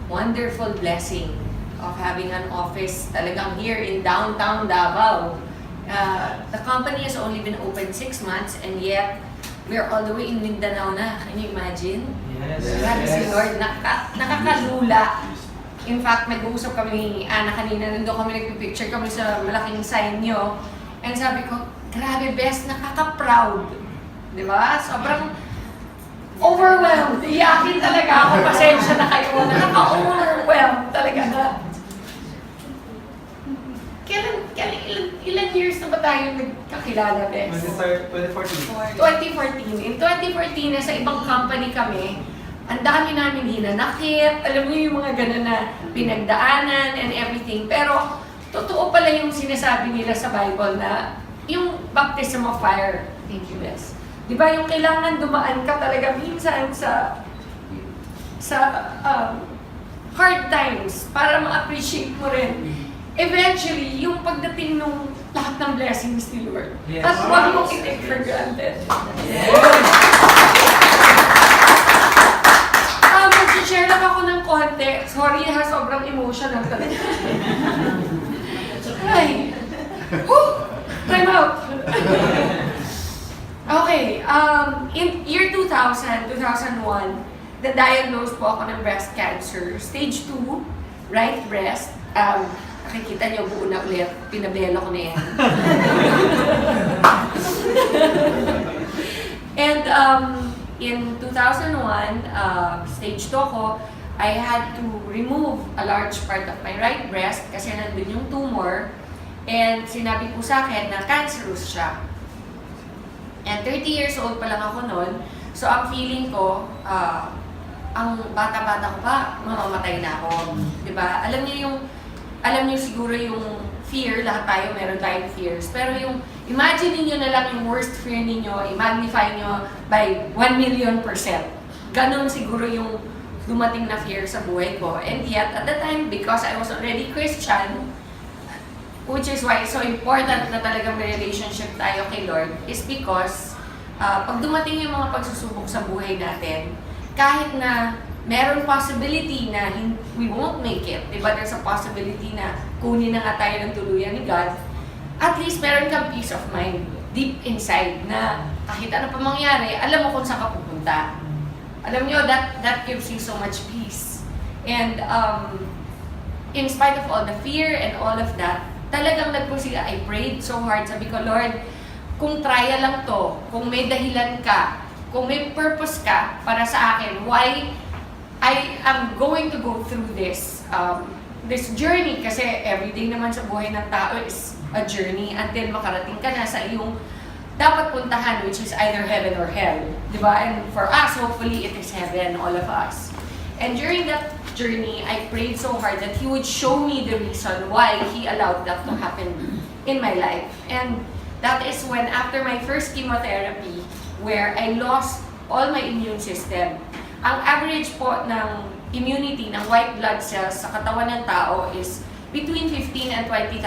wonderful blessing of having an office talagang here in downtown Davao. The company has only been open 6 months and yet we're all the way in Mindanao na. Can you imagine? Yes. Grabe si Lord, nakakalula. In fact, nag-uusap kami ni Ana kanina, nandun kami nagpipicture kami sa malaking sign nyo. And sabi ko, grabe best, nakaka-proud. Di ba? Sobrang overwhelmed. Iyakin talaga ako. Pasensya na kayo. Nakaka-overwhelmed talaga na. Ilan years na ba tayo nagkakilala, Bes? 2014. 2014. In 2014, nasa ibang company kami. Ang dami namin hinanakit. Alam niyo yung mga gano'n na pinagdaanan and everything. Pero, totoo pala yung sinasabi nila sa Bible na yung baptism of fire. Thank you, Bes. Di ba yung kailangan dumaan ka talaga minsan sa hard times para ma-appreciate mo rin. Eventually, yung pagdating nung lahat ng blessings ni Lord. Yes. At huwag mong i-take for granted. Yes. Mag-share lang ako ng konti. Sorry ha, sobrang emotional talaga. Ay! Woo! Time out! Okay, in year 2000, 2001, na-diagnose po ako ng breast cancer. Stage 2, right breast. Nakikita niyo, buo na ulit. Pinabelo ko na yan. And in 2001, stage 2 ako, I had to remove a large part of my right breast kasi nandun yung tumor. And sinabi po sa akin na cancerous siya. And 30 years old pa lang ako noon. So ang feeling ko, ang bata-bata ko pa, mamamatay na ako. Diba? Alam niyo siguro yung fear, lahat tayo meron tayong fears. Pero yung, imagine niyo na lang yung worst fear niyo, i-magnify niyo by 1,000,000%. Ganon siguro yung dumating na fear sa buhay ko. And yet, at the time, because I was already Christian, which is why it's so important na talagang may relationship tayo kay Lord, is because pag dumating yung mga pagsusubok sa buhay natin, kahit na meron possibility na we won't make it, diba? There's a possibility na kunin na nga tayo ng tuluyan ni God, at least meron kang peace of mind deep inside na kahit ano pa mangyari, alam mo kung saan ka pupunta. Alam nyo, that gives you so much peace. And in spite of all the fear and all of that, talagang nagpursige. I prayed so hard. Sabi ko, Lord, kung trial lang to, kung may dahilan ka, kung may purpose ka para sa akin, why I am going to go through this journey, kasi everyday naman sa buhay ng tao is a journey until makarating ka na sa iyong dapat puntahan, which is either heaven or hell. Diba? And for us, hopefully, it is heaven, all of us. And during that journey, I prayed so hard that He would show me the reason why He allowed that to happen in my life. And that is when, after my first chemotherapy, where I lost all my immune system, ang average po ng immunity ng white blood cells sa katawan ng tao is between 15 and 20,000.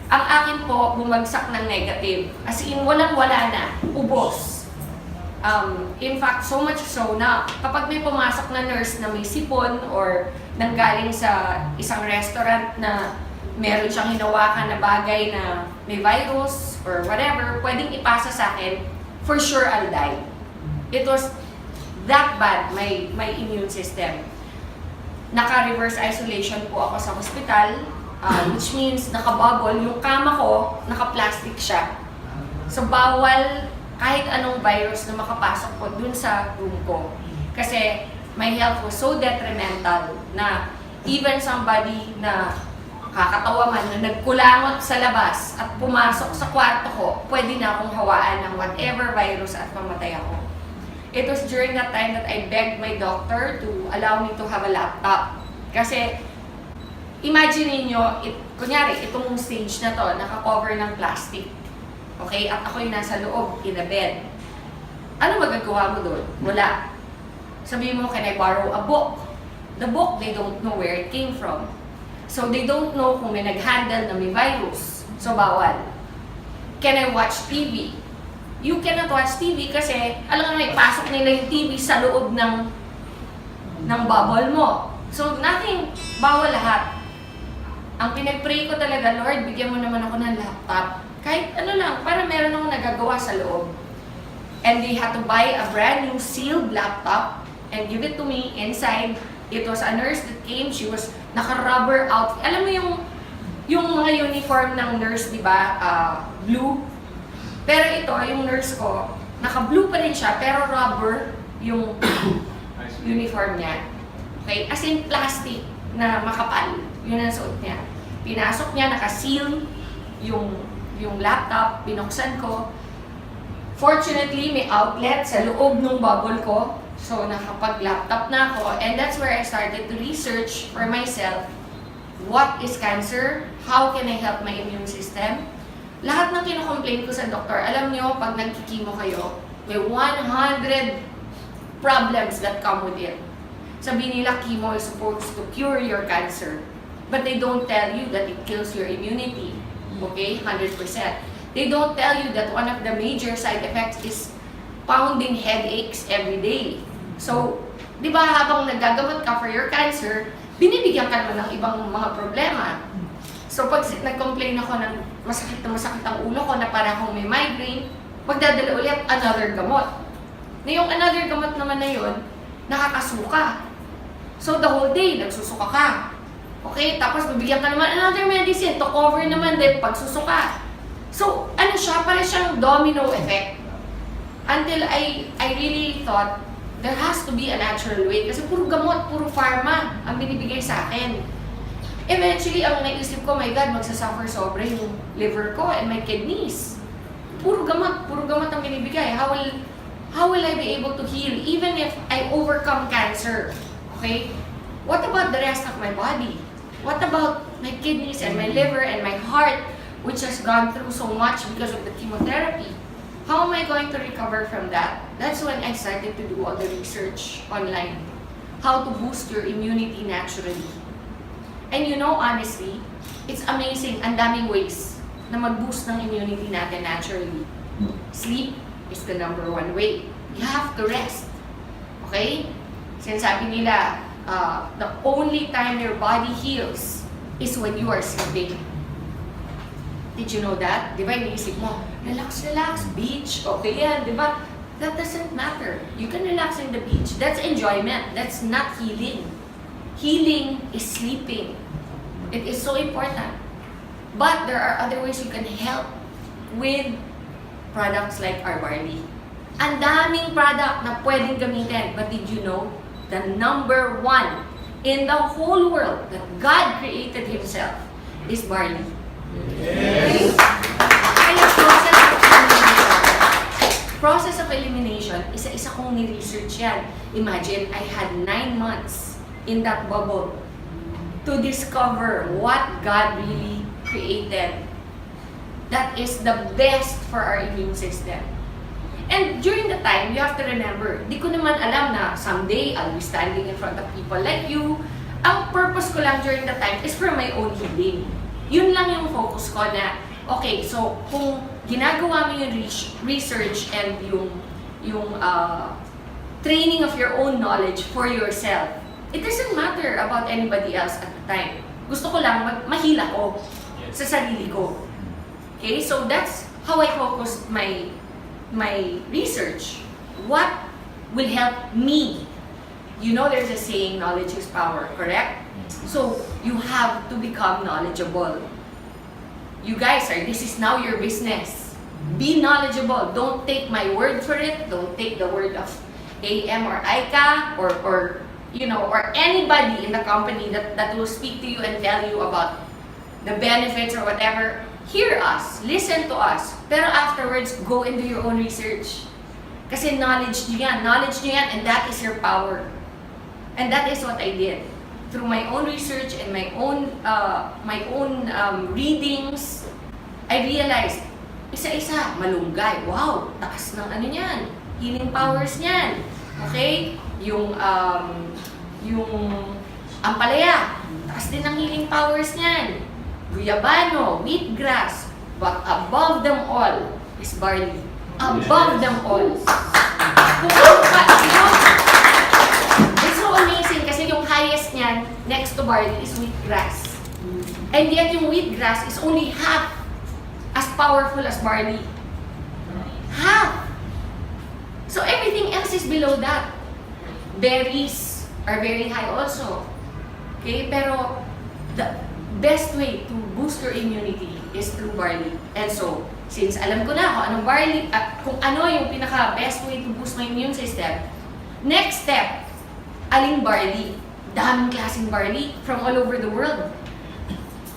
Ang akin po, bumagsak ng negative. As in, walang-wala na. Ubos. In fact, so much so na kapag may pumasok na nurse na may sipon or nanggaling sa isang restaurant na meron siyang hinawakan na bagay na may virus or whatever, pwedeng ipasa sa akin, for sure I'll die. It was that bad, my immune system. Naka-reverse isolation po ako sa hospital, which means naka-bubble. Yung kama ko, naka-plastic siya. So, bawal kahit anong virus na makapasok po dun sa room ko. Kasi my health was so detrimental na even somebody na kakatawa man na nagkulangot sa labas at pumasok sa kwarto ko, pwede na akong hawaan ng whatever virus at mamatay ako. It was during that time that I begged my doctor to allow me to have a laptop. Kasi, imagine niyo, kunyari, itong stage na to, naka-cover ng plastic. Okay? At ako yung nasa loob, in a bed. Ano magagawa mo doon? Wala. Sabihin mo, can I borrow a book? The book, they don't know where it came from. So, they don't know kung may nag-handle na may virus. So, bawal. Can I watch TV? You cannot watch TV kasi, alam nga, ipasok nila yung TV sa loob ng bubble mo. So nothing, bawal lahat. Ang pinag-pray ko talaga, Lord, bigyan mo naman ako ng laptop. Kahit ano lang, para meron akong nagagawa sa loob. And they had to buy a brand new sealed laptop and give it to me inside. It was a nurse that came. She was naka-rubber outfit. Alam mo yung mga uniform ng nurse, di ba? Blue. Pero ito, yung nurse ko, naka-blue pa rin siya, pero rubber yung uniform niya. Okay? As in plastic na makapal. Yun ang suot niya. Pinasok niya, naka-seal yung laptop, binuksan ko. Fortunately, may outlet sa loob ng bubble ko. So, nakapag-laptop na ako. And that's where I started to research for myself. What is cancer? How can I help my immune system? Lahat ng kinocomplain ko sa doktor, alam nyo, pag nagkikimo kayo, may 100 problems that come with it. Sabi nila, chemo is supposed to cure your cancer. But they don't tell you that it kills your immunity. Okay? 100%. They don't tell you that one of the major side effects is pounding headaches every day. So, di ba habang nagagamot ka for your cancer, binibigyan ka naman ng ibang mga problema. So, pag nag-complain ako ng masakit ang ulo ko na para akong may migraine, magdadala ulit another gamot. Na yung another gamot naman na yun, nakakasuka. So, the whole day, nagsusuka ka. Okay, tapos bibigyan ka naman another medicine to cover naman din pagsusuka. So, ano siya? Para siyang domino effect. Until I really thought, there has to be a natural way. Kasi puro gamot, puro pharma ang binibigay sa akin. Eventually, ang naisip ko, my God, magsasuffer sobra yung liver ko and my kidneys. Puro gamot ang binibigay. How will I be able to heal even if I overcome cancer? Okay? What about the rest of my body? What about my kidneys and my liver and my heart, which has gone through so much because of the chemotherapy? How am I going to recover from that? That's when I started to do all the research online. How to boost your immunity naturally. And you know, honestly, it's amazing. Ang daming ways na mag-boost ng immunity natin naturally. Sleep is the number one way. You have to rest. Okay? Sinasabi nila, the only time your body heals is when you are sleeping. Did you know that? Di ba, iniisip mo, relax, beach, okay yan, di ba? That doesn't matter. You can relax in the beach. That's enjoyment. That's not healing. Healing is sleeping. It is so important. But there are other ways you can help with products like our barley. Ang daming product na pwedeng gamitin. But did you know, the number one in the whole world that God created Himself is barley. Okay? Kaya process of elimination, isa-isa kong ni-research yan. Imagine, I had 9 months in that bubble to discover what God really created. That is the best for our immune system. And during the time, you have to remember, di ko naman alam na someday I'll be standing in front of people like you. Ang purpose ko lang during the time is for my own healing. Yun lang yung focus ko na, okay, so kung ginagawa mo yung research and yung training of your own knowledge for yourself, it doesn't matter about anybody else at the time. Gusto ko lang mahila ko sa sarili ko. Okay, so that's how I focused my research. What will help me? You know, there's a saying, knowledge is power, correct? So you have to become knowledgeable. You guys this is now your business. Be knowledgeable. Don't take my word for it. Don't take the word of AM or ICA or you know, or anybody in the company that will speak to you and tell you about the benefits or whatever. Hear us, listen to us, pero afterwards, go and do your own research. Kasi knowledge nyo yan, and that is your power. And that is what I did. Through my own research and my own readings, I realized, isa-isa, malunggay, wow, taas ng ano niyan, healing powers niyan. Okay? Yung ampalaya, taas din ng healing powers niyan. Guyabano, wheatgrass, but above them all is barley. Above them all. It's so amazing kasi yung highest niya niyan, next to barley, is wheatgrass. And yet yung wheatgrass is only half as powerful as barley. Half! So everything else is below that. Berries are very high also. Okay? Pero the best way to boost your immunity is through barley. And so, since alam ko na kung anong barley, kung ano yung pinaka-best way to boost my immune system, next step, aling barley? Daming klaseng barley from all over the world.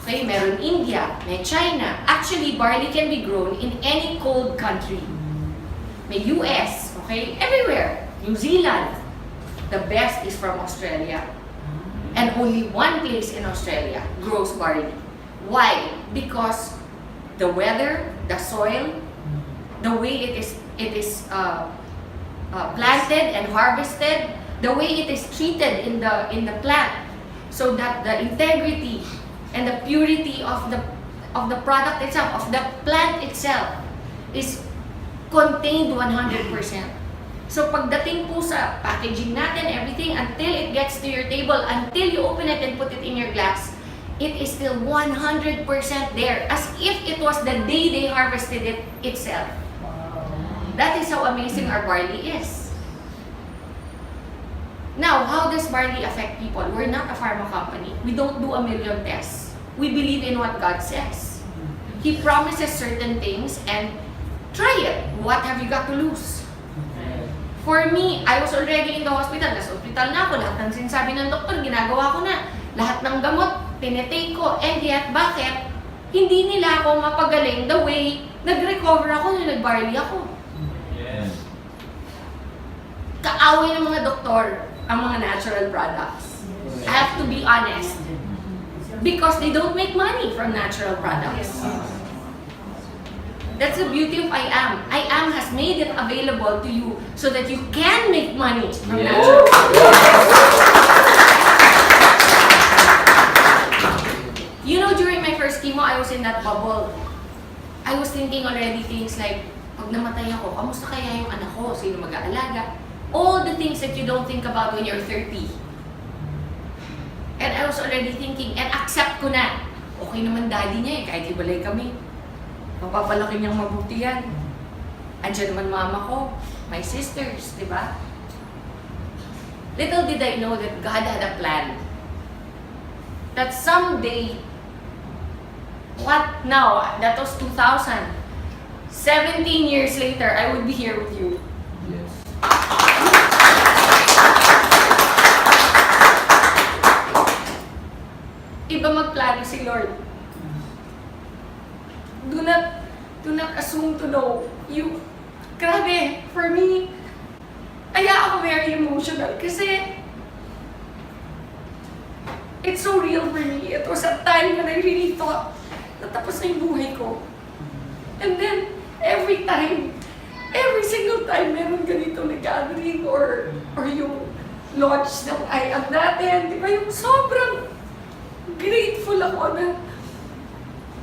Okay, meron India, may China. Actually, barley can be grown in any cold country. May US, okay, everywhere. New Zealand. The best is from Australia. And only one place in Australia grows barley. Why? Because the weather, the soil, the way it is planted and harvested, the way it is treated in the plant, so that the integrity and the purity of the product itself, of the plant itself, is contained 100%. So pagdating po sa packaging natin, everything, until it gets to your table, until you open it and put it in your glass, it is still 100% there, as if it was the day they harvested it itself. That is how amazing our barley is. Now, how does barley affect people? We're not a pharma company. We don't do a million tests. We believe in what God says. He promises certain things, and try it. What have you got to lose? For me, I was already in the hospital. Nasa hospital na ako. Lahat ng sinasabi ng doktor, ginagawa ko na. Lahat ng gamot, tinetake ko. And yet, bakit? Hindi nila ako mapagaling the way nag-recover ako nung nag-barley ako. Yes. Kaaway ng mga doktor ang mga natural products. I have to be honest. Because they don't make money from natural products. That's the beauty of I Am. I Am has made it available to you so that you can make money from natural products. You know, during my first chemo, I was in that bubble. I was thinking already things like, pag namatay ako, kamusta kaya yung anak ko? Sino mag-aalaga? All the things that you don't think about when you're 30. And I was already thinking, and accept ko na, okay naman daddy niya eh, kahit hibalay kami. Mapapalaki niyang mabuti yan. Andiyan naman mama ko, my sisters, di ba? Little did I know that God had a plan. That someday, what now? That was 2000. 17 years later, I would be here with you. Yes. Iba magplano si Lord. Do not assume to know. You, grabe, for me, kaya ako very emotional kasi it's so real for me. It was a time when I really thought na tapos na yung buhay ko. And then, every single time meron ganito na gathering or yung launch ng I Am natin, di ba, yung sobrang grateful ako na,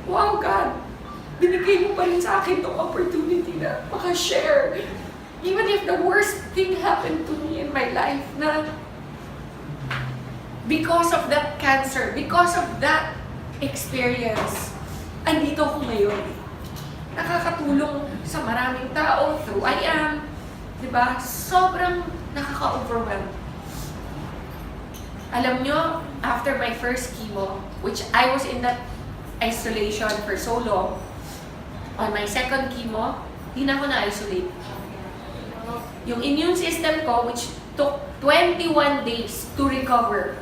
wow God, binigay mo pa rin sa akin itong opportunity na makashare. Even if the worst thing happened to me in my life, na because of that cancer, because of that experience, andito ako ngayon. Nakakatulong sa maraming tao through I Am. Diba? Sobrang nakaka-overwhelm. Alam nyo, after my first chemo, which I was in that isolation for so long, on my second chemo, di na ako na-isolate. Yung immune system ko, which took 21 days to recover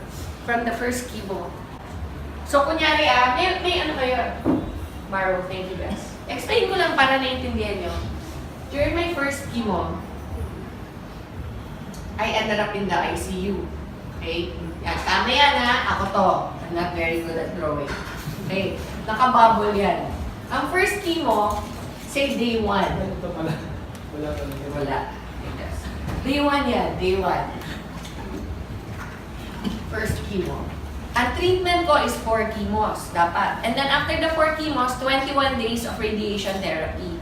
from the first chemo. So, kunyari may ano kayo? Maro, thank you guys. Explain ko lang para naiintindihan nyo. During my first chemo, I ended up in the ICU. Okay? Yan, tama yan ha. Ako to. I'm not very good at drawing. Okay? Nakabubble yan. Ang first chemo, say day 1. Ito pala. Wala talaga. Wala. Day 1 yan. Day 1. First chemo. Ang treatment ko is 4 chemos. Dapat. And then after the 4 chemos, 21 days of radiation therapy.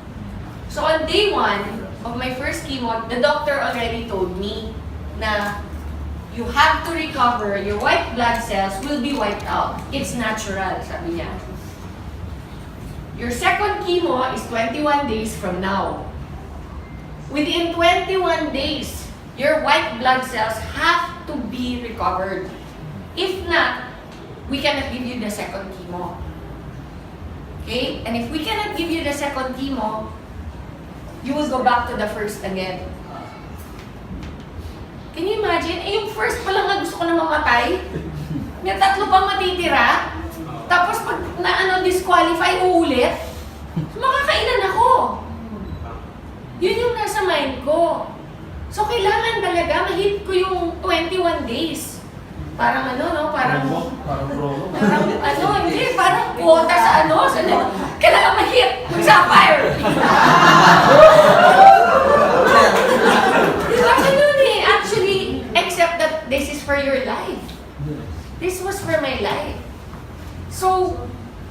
So on day 1 of my first chemo, the doctor already told me na You have to recover. Your white blood cells will be wiped out. It's natural, sabi niya. Your second chemo is 21 days from now. Within 21 days, your white blood cells have to be recovered. If not, we cannot give you the second chemo. Okay? And if we cannot give you the second chemo, you will go back to the first again. Can you imagine? Yung first pa lang nga gusto ko na mamatay. May tatlo pang matitira. Tapos pag disqualify, uulit. Makakailan ako. Yun yung nasa mind ko. So, kailangan talaga ma-hit ko yung 21 days. Parang parang hindi, parang quota sa kailangan ma-hit, mag-sapphire. Actually, except that this is for your life. This was for my life. So,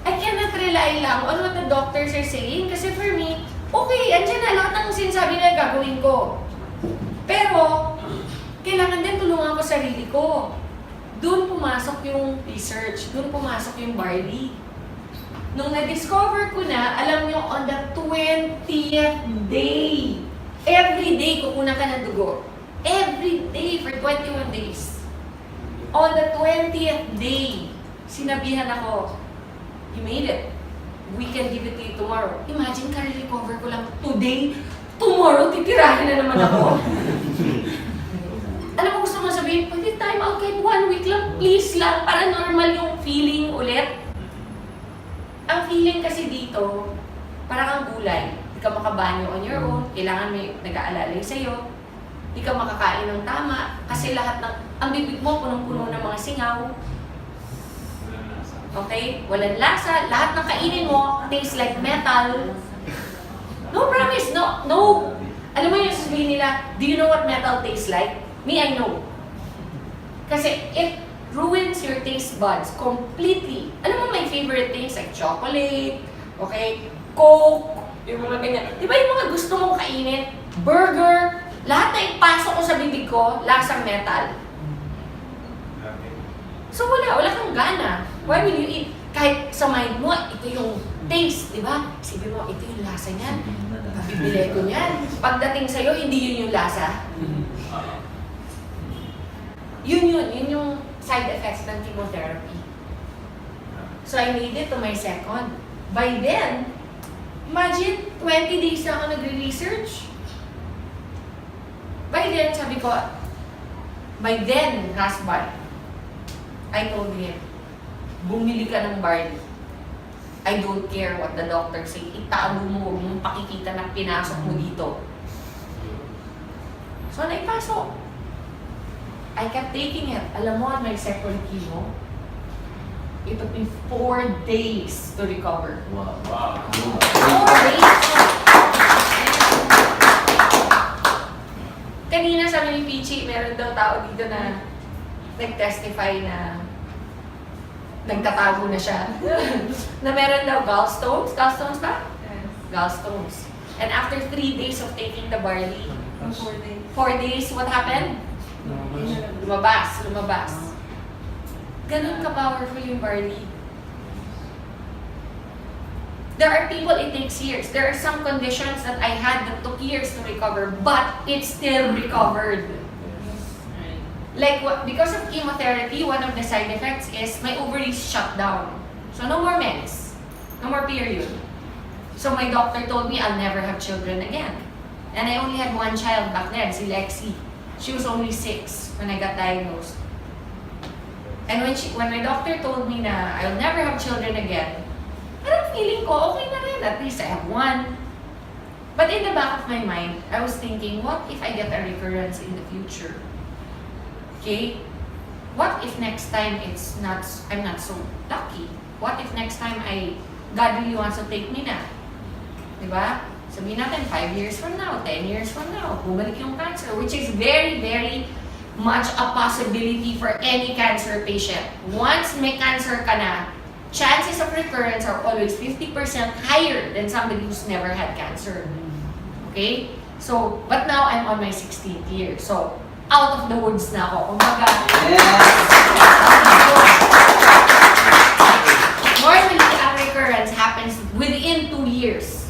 I cannot rely lang on what the doctors are saying kasi for me, okay, andyan na lahat ng sinasabi na gagawin ko. Pero, kailangan din tulungan ko sarili ko. Doon pumasok yung research, doon pumasok yung barley. Nung na-discover ko na, alam nyo, on the 20th day, every day kukunan ka ng dugo. Every day for 21 days. On the 20th day, sinabihan ako, you made it. We can give it to you tomorrow. Imagine, ka-recover ko lang today, tomorrow, titirahin na naman ako. Alam mo, gusto mo sabihin, pwede time out kahit 1 week lang, please lang, para normal yung feeling ulit. Ang feeling kasi dito, parang kang gulay. Hindi ka makabanyo on your own, kailangan may nag-aalalay sa'yo. Hindi ka makakain ng tama, kasi lahat ng, ang bibig mo punong-puno ng mga singaw. Okay? Walang lasa, lahat ng kainin mo, tastes like metal. No promise, no. Alam mo yung sasabihin nila, do you know what metal tastes like? Me, I know. Kasi it ruins your taste buds completely. Alam mo my favorite things like chocolate, okay, Coke, yung mga ganyan. Di ba yung mga gusto mong kainin? Burger, lahat na ipasok ko sa bibig ko, lasang metal. So wala kang gana. Why will you eat? Kahit sa mind mo, ito yung taste, di ba? Isipin mo, ito yung lasa niyan. Pabibili ko niyan. Pagdating sa'yo, hindi yun yung lasa. Yun yung side effects ng chemotherapy. So I made it to my second. By then, imagine, 20 days na ako nagre-research. By then, sabi ko, by then, husband, I told him, bumili ka ng barley. I don't care what the doctor say. Itago mo, huwag mong pakikita na pinasok mo dito. So, naipasok. I kept taking it. Alam mo, on my second chemo, it took me 4 days to recover. Wow. 4 days! Kanina sabi ni Pichi, meron daw tao dito na nag-testify na nagtatago na siya. Na meron daw gallstones. Gallstones ba? Yes. Gallstones. And after 3 days of taking the barley, 4 days. 4 days, what happened? Lumabas. Ganun ka-powerful yung barley. There are people it takes years. There are some conditions that I had that took years to recover, but it still recovered. Like, because of chemotherapy, one of the side effects is my ovaries shut down. So, no more mens. No more period. So, my doctor told me I'll never have children again. And I only had one child back then, si Lexi. She was only 6 when I got diagnosed. And when my doctor told me na I'll never have children again, parang feeling ko, okay na rin. At least I have one. But in the back of my mind, I was thinking, what if I get a recurrence in the future? Okay? What if next time I'm not so lucky? What if next time God really wants to take me na? Diba? Sabihin natin, 5 years from now, 10 years from now, bumalik yung cancer, which is very, very much a possibility for any cancer patient. Once may cancer ka na, chances of recurrence are always 50% higher than somebody who's never had cancer. Okay? So, but now I'm on my 16th year. So, out of the woods na ako. Kumbaga, normally, ang recurrence happens within 2 years.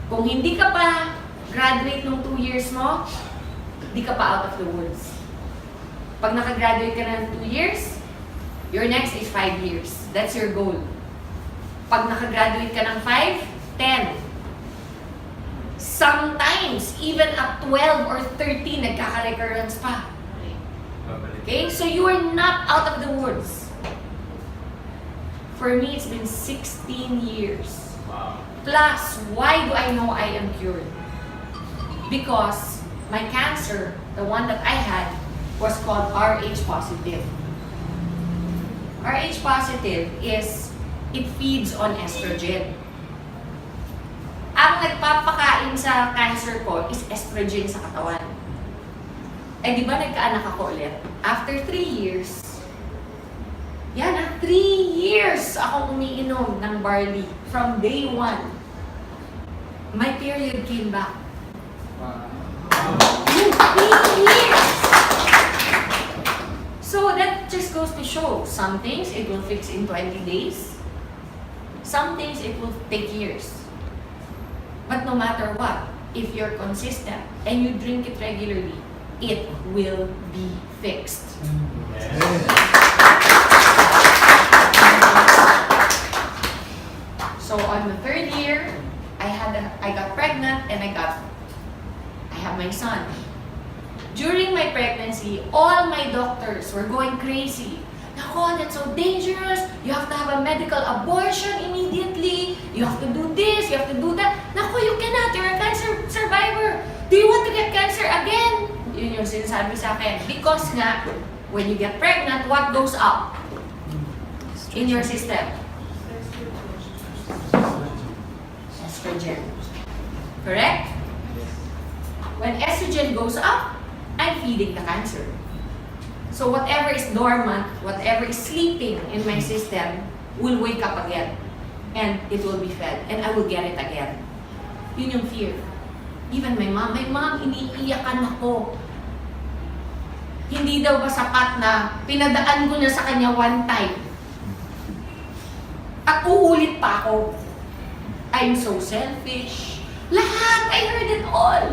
Kung hindi ka pa graduate nung 2 years mo, hindi ka pa out of the woods. Pag nakagraduate ka na ng 2 years, your next is 5 years. That's your goal. Pag nakagraduate ka ng 5, 10. Sometimes, even at 12 or 13, nagkaka-recurrence pa. Okay? So you are not out of the woods. For me, it's been 16 years. Wow. Plus, why do I know I am cured? Because my cancer, the one that I had, was called Rh positive. Rh positive is, it feeds on estrogen. Ang nagpapakain sa cancer ko is estrogen sa katawan. Eh di ba nagkaanak ako ulit? After 3 years, 3 years ako umiinom ng barley from day 1. My period came back. Wow. 3 years! So that just goes to show, some things it will fix in 20 days. Some things it will take years. But no matter what, if you're consistent and you drink it regularly, it will be fixed. So on the 3rd year, I got pregnant and I have my son. During my pregnancy, all my doctors were going crazy. Nako, that's so dangerous. You have to have a medical abortion immediately. You have to do this, you have to do that. Nako, you cannot. You're a cancer survivor. Do you want to get cancer again? Yun yung sinasabi sa akin. Because nga, when you get pregnant, what goes up in your system? Estrogen. Correct? When estrogen goes up, I'm feeding the cancer. So whatever is dormant, whatever is sleeping in my system will wake up again. And it will be fed. And I will get it again. Yun yung fear. Even my mom, iniiyakan ako. Hindi daw ba sapat na pinadaan ko na sa kanya one time. At uulit pa ako. I'm so selfish. Lahat, I heard it all.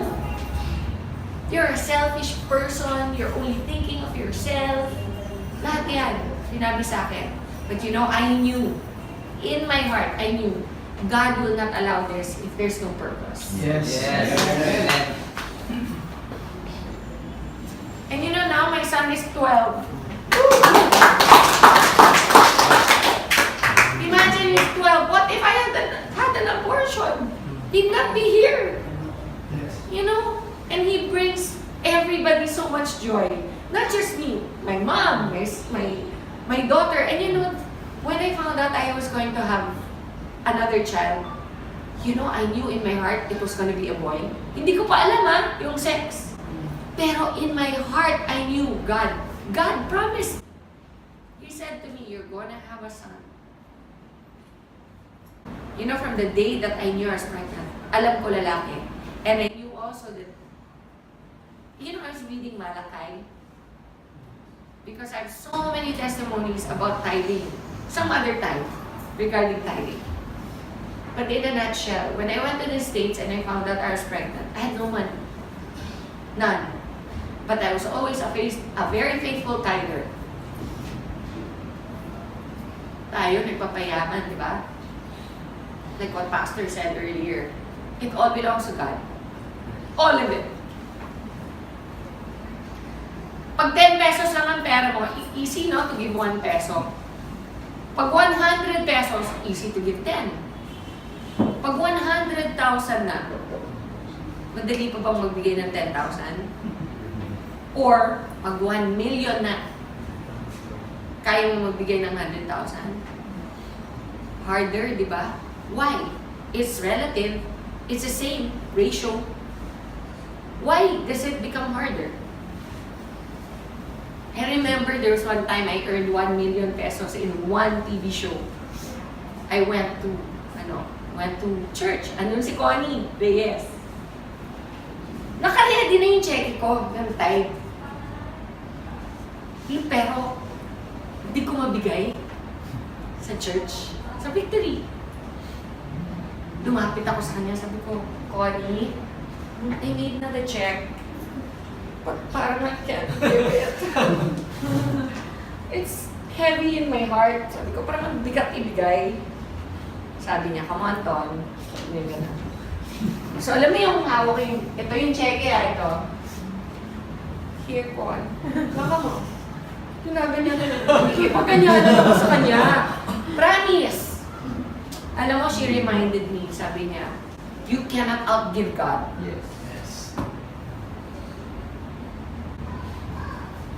You're a selfish person. You're only thinking of yourself. Lahat yan, sinabi sa akin. But you know, I knew, in my heart, I knew, God will not allow this if there's no purpose. Yes. And you know, now my son is 12. Imagine he's 12. What if I had an abortion? He'd not be here. You know? And he brings everybody so much joy. Not just me, my mom, my daughter. And you know, when I found out I was going to have another child, you know, I knew in my heart it was going to be a boy. Hindi ko pa alam yung sex. Pero in my heart, I knew God promised. He said to me, you're gonna have a son. You know, from the day that I knew I was pregnant, alam ko lalaki. And I knew also that, you know, I was reading Malakay because I have so many testimonies about tithing, some other time regarding tithing. But in a nutshell, when I went to the States and I found out I was pregnant, I had no money. None. But I was always a very faithful tither. Tayo, nagpapayaman, di ba? Like what Pastor said earlier, it all belongs to God. All of it. Pag 10 pesos lang ang pera mo, easy no to give 1 peso. Pag 100 pesos, easy to give 10. Pag 100,000 na, madali pa bang magbigay ng 10,000? Or, pag 1 million na, kaya mo magbigay ng 100,000? Harder, di ba? Why? It's relative. It's the same ratio. Why does it become harder? I remember there was one time I earned 1 million pesos in one TV show. I went to church. Andun si Connie Reyes. Naka-ready na yung check ko ng tithe. Pero, hindi ko mabigay sa church. Sa Victory. Lumapit ako sa kanya, sabi ko, Connie, I made na the check. But parang I can't give it. It's heavy in my heart. Sabi ko, parang ang bigat ibigay. Sabi niya, come on, Ton. Sabi niya gano'n. So, alam mo yung hawak yung, ito yung cheque ito. Here, Con. Baka mo. Sinabi niya, ipaganyanan ako sa kanya. Promise. Alam mo, she reminded me, sabi niya, you cannot outgive God. Yes.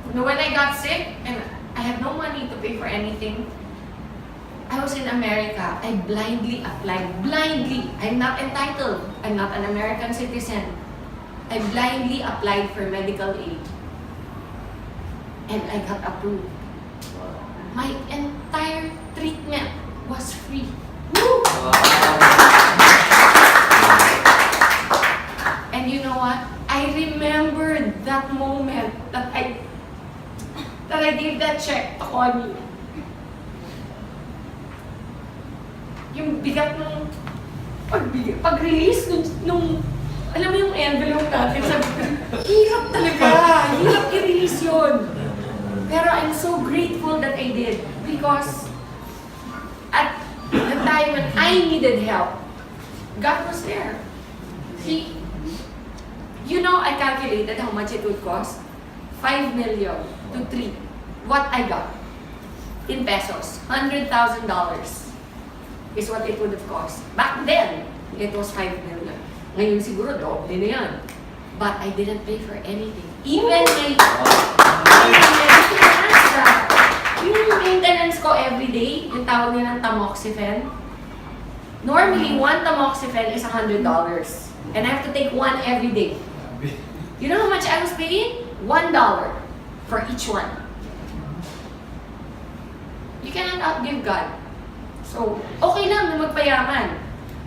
When I got sick and I had no money to pay for anything, I was in America. I blindly applied. Blindly. I'm not entitled. I'm not an American citizen. I blindly applied for medical aid. And I got approved. My entire treatment was free. Woo! And you know what? I remembered that moment that I gave that check to Connie. Yung bigat ng pag-release nung alam mo yung envelope natin, sabi ko, hirap talaga, hirap i-release yun. Pero I'm so grateful that I did because at the time when I needed help, God was there. I calculated how much it would cost. 5 million to 3. What I got in pesos, $100,000 is what it would have cost. Back then, it was 5 million. Ngayon siguro, doble na yan. But I didn't pay for anything. Even my yung maintenance ko every day, yung tawag nilang tamoxifen. Normally, one tamoxifen is $100. And I have to take one every day. You know how much I was paying? $1 for each one. You cannot outgive God. So, okay lang na magpayaman.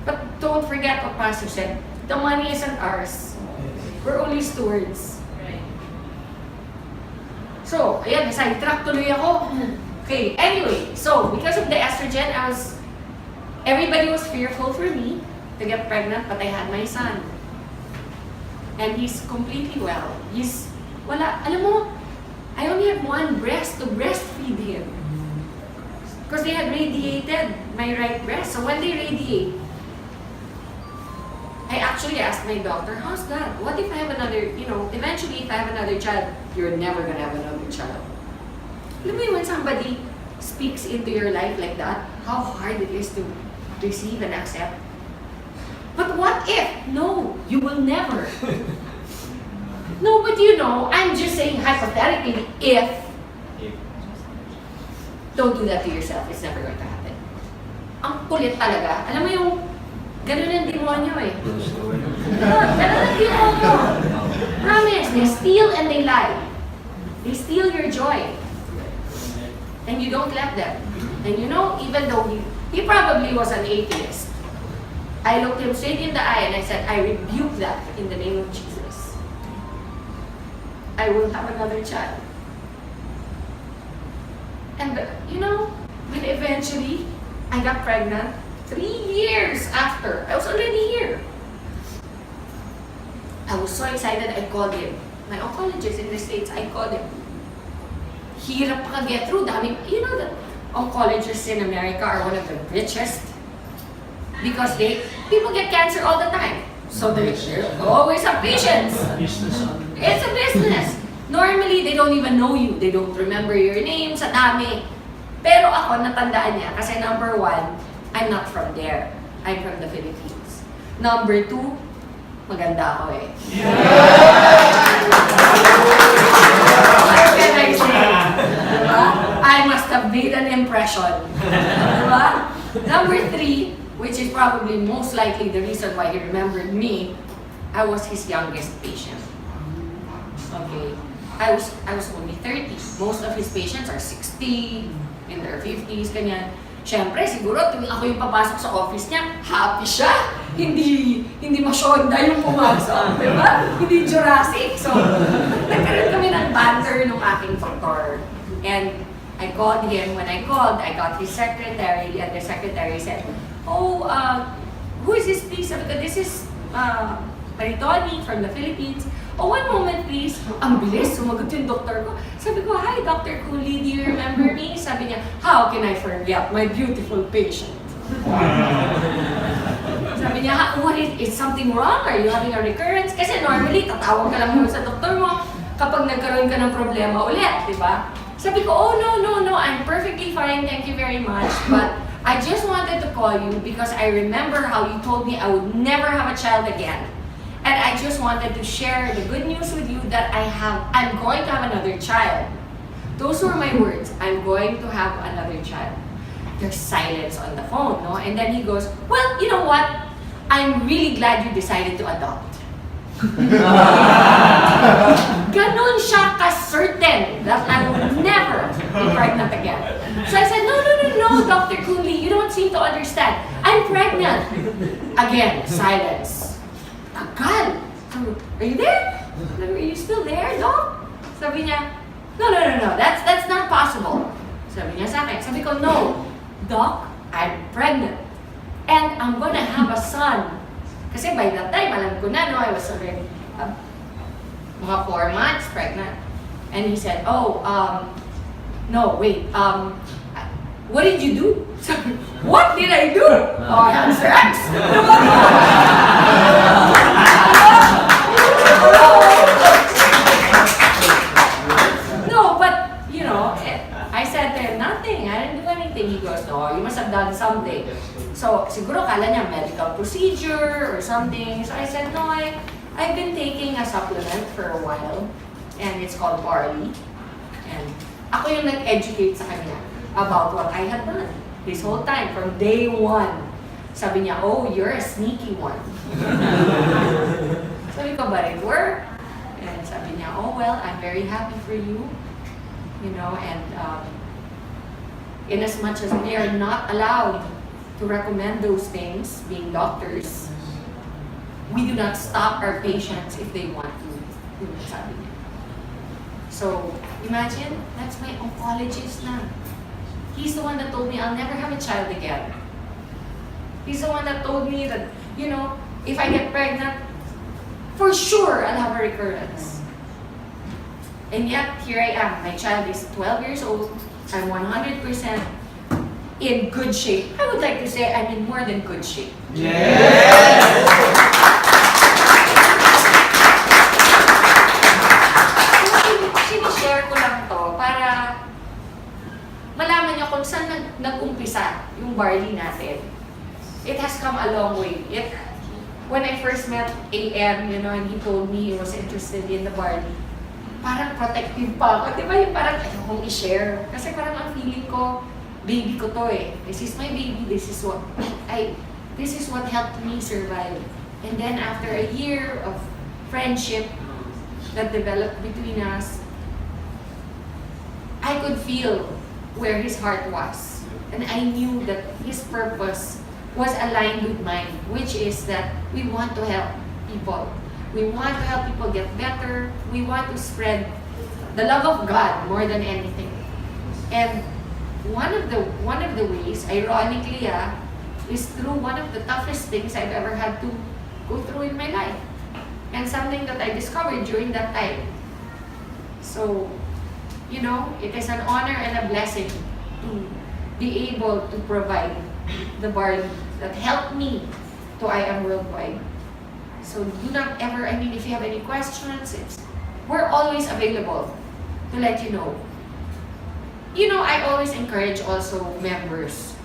But don't forget what Pastor said. The money isn't ours. We're only stewards. So, ayan, sidetrack tuloy ako. Okay, anyway, so because of the estrogen, everybody was fearful for me to get pregnant, but I had my son. And he's completely well. Alam mo, I only have one breast to breastfeed him. Because they had radiated my right breast. So when they radiate, I actually asked my doctor, how's that? What if I have another, eventually if I have another child, you're never gonna have another child. Alam mo yun, when somebody speaks into your life like that, how hard it is to receive and accept. But what if? No, you will never. No, but I'm just saying hypothetically, if, don't do that to yourself. It's never going to happen. Ang kulit talaga. Alam mo yung, ganun ang demonyo eh. Ganun ang demonyo. Promise, they steal and they lie. They steal your joy. And you don't let them. And even though he probably was an atheist, I looked him straight in the eye and I said, I rebuke that in the name of Jesus. I will have another child. And when eventually I got pregnant, 3 years after, I was already here. I was so excited, I called him. My oncologist in the States, I called him. Hirap pa get through. The oncologists in America are one of the richest. Because people get cancer all the time. So they always have patients. It's a business. Normally, they don't even know you. They don't remember your name sa dami. Pero ako, natandaan niya. Kasi number 1, I'm not from there. I'm from the Philippines. Number 2, maganda ako eh. What can I say? Diba? I must have made an impression. Diba? Number 3, which is probably most likely the reason why he remembered me, I was his youngest patient. Okay. I was only 30. Most of his patients are 60, in their 50s, ganyan. Siyempre, siguro, tuwing ako yung papasok sa office niya, happy siya. Hindi masyonda yung pumasok, di ba? Hindi Jurassic. So, nagkaroon kami ng banter ng aking doktor. And I called him. When I called, I got his secretary, and the secretary said, "Oh, who is this, please?" Sabi ko, "This is Maritoni from the Philippines." "Oh, one moment, please." Ang bilis, sumagot yung doktor ko. Sabi ko, "Hi, Dr. Cooley, do you remember me?" Sabi niya, "How can I forget my beautiful patient?" Sabi niya, "What is something wrong? Are you having a recurrence?" Kasi normally, tatawag ka lang sa doktor mo kapag nagkaroon ka ng problema ulit, di ba? Sabi ko, "Oh, no, I'm perfectly fine, thank you very much. But I just wanted to call you because I remember how you told me I would never have a child again. And I just wanted to share the good news with you that I'm going to have another child." Those were my words, "I'm going to have another child." There's silence on the phone, no? And then he goes, "Well, you know what? I'm really glad you decided to adopt." Ganon siya ka-certain that I would never be pregnant again. So I said, no, Dr. Cooley, you don't seem to understand. I'm pregnant. Again, silence. Tagal. Are you there? Are you still there, Doc? Sabi niya, no, that's not possible. Sabi niya sa akin. Sabi ko, "No, Doc, I'm pregnant. And I'm gonna have a son." Kasi by that time, alam ko na, no, I was already mga 4 months pregnant. And he said, "Oh, no, wait, what did you do?" Sabi, "What did I do? Oh, I had sex." No, but, you know, I said to him, "Nothing, I didn't do anything." He goes, "No, you must have done something." So, siguro kala niya medical procedure or something. So I said, "No, I've been taking a supplement for a while, and it's called barley." And ako yung nag-educate sa kanya about what I had done this whole time, from day one. Sabi niya, "Oh, you're a sneaky one." Sabi ko, "But it worked." And sabi niya, "Oh, well, I'm very happy for you. You know, and in as much as we are not allowed to recommend those things, being doctors, we do not stop our patients if they want to." Sabi niya. So, imagine, that's my oncologist na. He's the one that told me I'll never have a child again. He's the one that told me that, you know, if I get pregnant, for sure I'll have a recurrence. And yet, here I am. My child is 12 years old. I'm 100% in good shape. I would like to say I'm in more than good shape. Yes! Sinishare ko lang to para malaman niyo kung saan nag-umpisa yung barley natin. It has come a long way. When I first met AM, you know, and he told me he was interested in the barley, parang protective pa ako. Di ba yung parang ayokong i-share? Kasi parang ang feeling ko, baby ko to eh. This is my baby. This is what helped me survive. And then after a year of friendship that developed between us, I could feel where his heart was. And I knew that his purpose was aligned with mine, which is that we want to help people. We want to help people get better. We want to spread the love of God more than anything. And one of the ways, ironically, is through one of the toughest things I've ever had to go through in my life. And something that I discovered during that time. So, you know, it is an honor and a blessing to be able to provide the barley that helped me to I Am Worldwide. So do not ever, I mean, if you have any questions, we're always available to let you know. You know, I always encourage also members.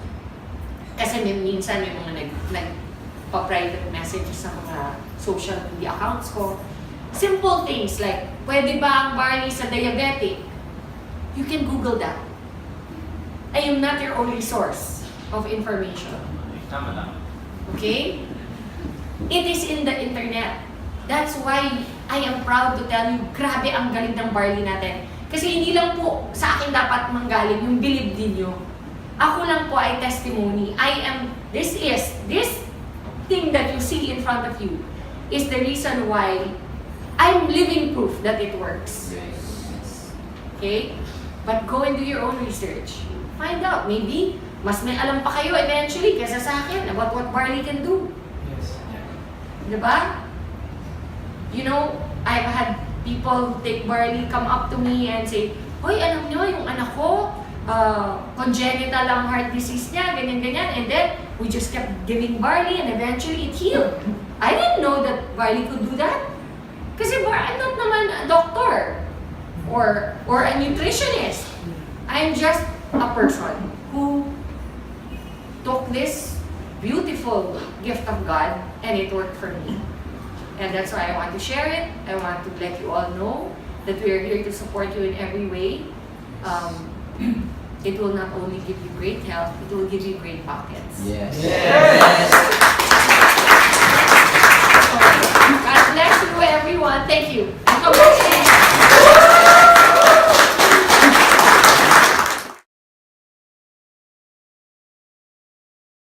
Kasi minsan yung mga nagpa-private messages sa mga social media accounts ko. Simple things like, pwede ba ang barley sa diabetic? You can Google that. I am not your only source of information. Tama lang. Okay? It is in the internet. That's why I am proud to tell you, grabe ang galing ng barley natin. Kasi hindi lang po sa akin dapat manggaling yung believe din nyo. Ako lang po ay testimony. This thing that you see in front of you is the reason why I'm living proof that it works. Okay? But go and do your own research. Find out. Maybe, mas may alam pa kayo eventually kaysa sa akin about what barley can do. Yes. Diba? You know, I've had people take barley, come up to me and say, "Hoy, alam nyo, yung anak ko, congenital ang heart disease niya, ganyan-ganyan." And then, we just kept giving barley and eventually it healed. I didn't know that barley could do that. Kasi I'm not naman a doctor or a nutritionist. I'm just a person who took this beautiful gift of God and it worked for me. And that's why I want to share it. I want to let you all know that we are here to support you in every way. It will not only give you great health, it will give you great pockets. Yes. Yes. God bless you, everyone. Thank you.